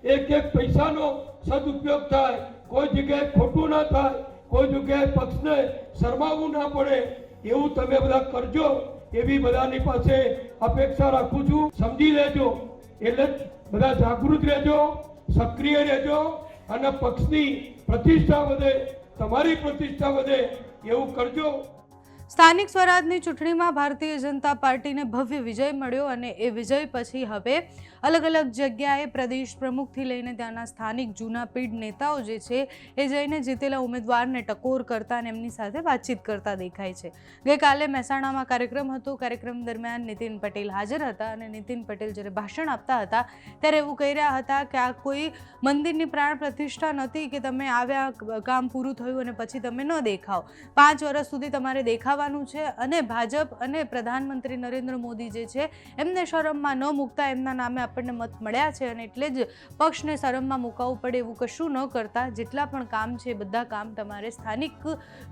એક એક પૈસાનો સદુપયોગ થાય, કોઈ જગ્યાએ ખોટું ના થાય, કોઈ જગ્યાએ પક્ષને શરમાવવું ના પડે, એવું તમે બધા કરજો એવી બધાની પાસે અપેક્ષા રાખું છું. સમજી લેજો, એટલે બધા જાગૃત રહેજો, સક્રિય રહેજો અને પક્ષની પ્રતિષ્ઠા વધે, તમારી પ્રતિષ્ઠા વધે એવું કરજો. સ્થાનિક સ્વરાજની ચૂંટણીમાં ભારતીય જનતા પાર્ટીને ભવ્ય વિજય મળ્યો અને એ વિજય પછી હવે અલગ અલગ જગ્યાએ પ્રદેશ પ્રમુખથી લઈને ત્યાંના સ્થાનિક જૂના પીઢ નેતાઓ જે છે એ જઈને જીતેલા ઉમેદવારને ટકોર કરતા અને એમની સાથે વાતચીત કરતા દેખાય છે. ગઈકાલે મહેસાણામાં કાર્યક્રમ હતો. કાર્યક્રમ દરમિયાન નીતિન પટેલ હાજર હતા અને નીતિન પટેલ જ્યારે ભાષણ આપતા હતા ત્યારે એવું કહી રહ્યા હતા કે આ કોઈ મંદિરની પ્રાણ પ્રતિષ્ઠા નથી કે તમે આવ્યા, કામ પૂરું થયું અને પછી તમે ન દેખાવ. 5 વર્ષ સુધી તમારે દેખાવાનું છે અને ભાજપ અને પ્રધાનમંત્રી નરેન્દ્ર મોદી જે છે એમને શરમમાં ન મૂકતા એમના નામે આપણને મત મળ્યા છે અને એટલે જ પક્ષને શરમમાં મુકાવવું પડે એવું કશું ન કરતા જેટલા પણ કામ છે બધા કામ તમારે સ્થાનિક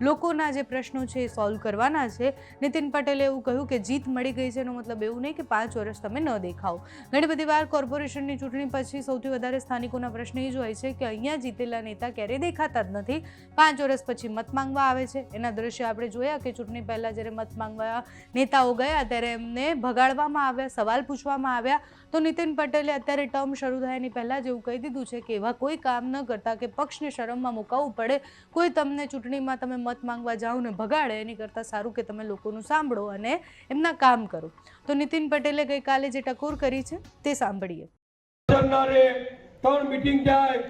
લોકોના જે પ્રશ્નો છે એ સોલ્વ કરવાના છે. નીતિન પટેલે એવું કહ્યું કે જીત મળી ગઈ છે એનો મતલબ એવું નહીં કે 5 વર્ષ તમે ન દેખાઓ. ઘણી બધી વાર કોર્પોરેશનની ચૂંટણી પછી સૌથી વધારે સ્થાનિકોના પ્રશ્ન એ જ હોય છે કે અહીંયા જીતેલા નેતા ક્યારેય દેખાતા જ નથી. 5 વર્ષ પછી મત માંગવા આવે છે. એના દ્રશ્ય આપણે જોયા કે ચૂંટણી પહેલા જ્યારે મત માંગવા નેતાઓ ગયા ત્યારે એમને ભગાડવામાં આવ્યા, સવાલ પૂછવામાં આવ્યા. તો નીતિન પટેલે અત્યારે ટર્મ શરૂ થાય એની પહેલાં જ એવું કહી દીધું છે કે એવા કોઈ કામ ન કરતા કે પક્ષને શરમમાં મુકાવવું પડે. કોઈ તમને ચૂંટણીમાં તમે મત માંગવા જાઓ ને ભગાડે એની કરતાં સારું કે તમે લોકોનું સાંભળો અને એમના કામ કરો. તો નીતિન પટેલે ગઈકાલે જે ટકોર કરી છે તે સાંભળીએ. 3 મીટિંગ જાય,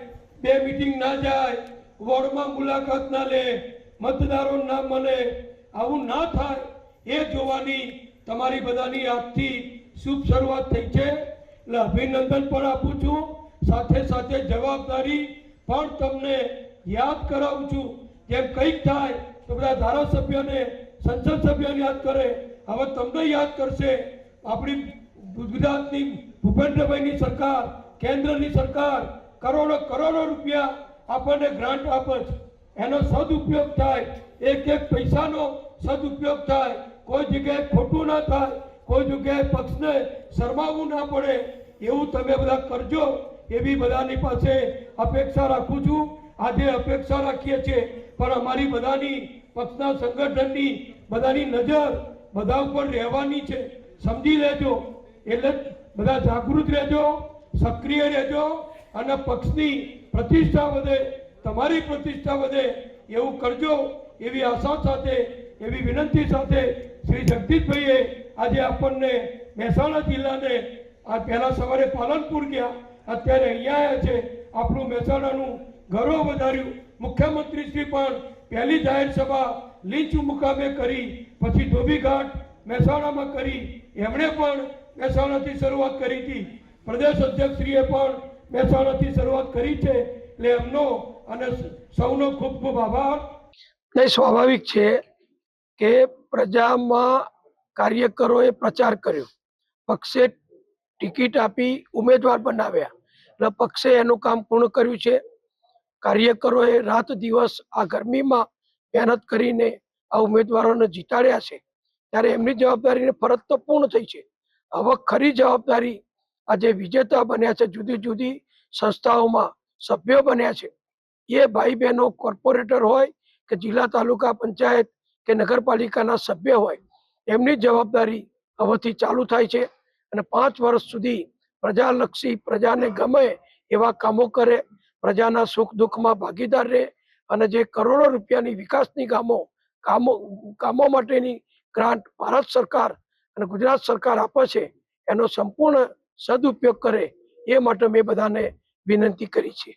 2 મીટિંગ ના જાય, વોર્ડમાં મુલાકાત ના લે, મતદારો ના મળે, આવું ના થાય એ જોવાની તમારી બધાની આજથી શુભ શરૂઆત થઈ છે. એટલે અભિનંદન પણ આપું છું, સાથે સાથે જવાબદારી પણ તમને યાદ કરાવું છું. જેમ કંઈક થાય તો બધા ધારાસભ્યોને, સંસદ સભ્યોને યાદ કરે, હવે તમને યાદ કરશે. આપણી ગુજરાતની ભૂપેન્દ્રભાઈની સરકાર, કેન્દ્રની સરકાર કરોડો રૂપિયા આપણને ગ્રાન્ટ આપે છે. એનો સદુપયોગ થાય, એક એક પૈસાનો સદુપયોગ થાય, કોઈ જગ્યાએ ખોટું ના થાય, કોઈ જગ્યાએ પક્ષને શરમાવવું ના પડે એવું તમે બધા કરજો એવી બધાની પાસે અપેક્ષા રાખું છું. આજે અપેક્ષા રાખીએ છીએ પણ અમારી બધાની પક્ષના સંગઠનની બધાની નજર બધા ઉપર રહેવાની છે. સમજી લેજો, એટલે બધા જાગૃત રહેજો, સક્રિય રહેજો અને પક્ષની પ્રતિષ્ઠા વધે, તમારી પ્રતિષ્ઠા વધે એવું કરજો એવી આશા સાથે, એવી વિનંતી સાથે શ્રી જગદીશભાઈએ આજે આપણને મહેસાણા જિલ્લાને આ પહેલા સવારે પાલનપુર ગયા, અત્યારે અહીંયા આવ્યા છે. આપણું મહેસાણાનું ગૌરવ વધાર્યું. મુખ્યમંત્રી શ્રી પણ પહેલી જાહેર સભા લીંચ મુકામે કરી, પછી ધોબીઘાટ મહેસાણામાં કરી. એમણે પણ મહેસાણાથી શરૂઆત કરી હતી. પ્રદેશ અધ્યક્ષશ્રીએ પણ મહેસાણાથી શરૂઆત કરી છે. એટલે એમનો અને સૌનો ખૂબ ખૂબ આભાર. સ્વાભાવિક છે કે પ્રજામાં કાર્યકરોએ પ્રચાર કર્યો, પક્ષે ટિકિટ આપી ઉમેદવાર બનાવ્યા, એટલે પક્ષે એનું કામ પૂર્ણ કર્યું છે. કાર્યકરોએ રાત દિવસ આ ગરમીમાં મહેનત કરીને આ ઉમેદવારોને જીતાડ્યા છે, ત્યારે એમની જવાબદારીને ફરજ તો પૂર્ણ થઈ છે. હવે ખરી જવાબદારી આજે વિજેતા બન્યા છે, જુદી જુદી સંસ્થાઓમાં સભ્યો બન્યા છે, એ ભાઈ બહેનો કોર્પોરેટર હોય કે જિલ્લા તાલુકા પંચાયત કે નગરપાલિકાના સભ્ય હોય, એમની જવાબદારી હવેથી ચાલુ થાય છે. અને 5 વર્ષ સુધી પ્રજાલક્ષી, પ્રજાને ગમે એવા કામો કરે, પ્રજાના સુખ દુઃખમાં ભાગીદાર રહે અને જે કરોડો રૂપિયાની વિકાસની કામો માટેની ગ્રાન્ટ ભારત સરકાર અને ગુજરાત સરકાર આપે છે એનો સંપૂર્ણ સદુપયોગ કરે એ માટે મેં બધાને વિનંતી કરી છે.